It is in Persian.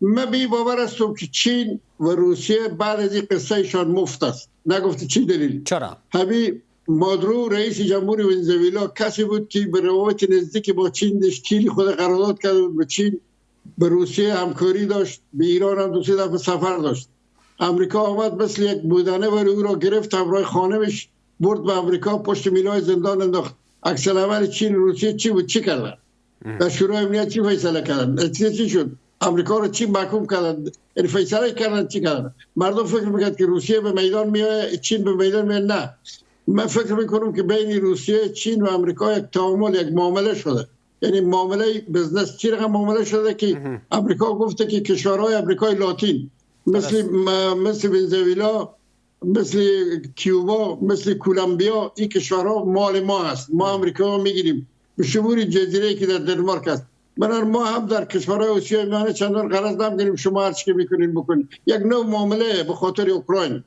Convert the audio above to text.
من بی باور هستم که چین و روسیه بعد از این قصهشان مفت است. نگفته چی دلیل؟ چرا؟ همین مادرو رئیس جمهور ونزوئلا کسی بود که به روابط نزدیک با چین داشت، چین خود قرارداد کرده بود به چین، به روسیه همکاری داشت، به ایران هم دو سه دفعه سفر داشت. امریکا آمد مثل یک بودانه و او را گرفت، همراه خانمش برد به امریکا، پشت میلای زندان انداخت. عکس العمل چین و روسیه چی بود؟ چی کردن؟ در شورای امنیت چی فیصله کردن؟ چی شد؟ امریکا رو چی محکوم کردن؟ این فیصله کردن چی کردن؟ مردم فکر میکرد که روسیه به میدان میاد، چین به میدان میاد. نه، من فکر میکنم که بین روسیه، چین و امریکا یک تعامل، یک معامله شده. یعنی معامله بزنس. چی رقم معامله شده که امریکا گفته که کشورهای امریکای لاتین مثل ونزوئلا، مثل کیوبا، مثل کلمبیا، این کشورها مال ما هست، ما امریکا میگیریم، به شمول جزیره که در دنمارک است. بنابراین ما هم در کشورهای آسیای میانه چندان غرض نمی‌کنیم شما هر چی که میکنین بکنین. یک نوع معامله به خاطر اوکراین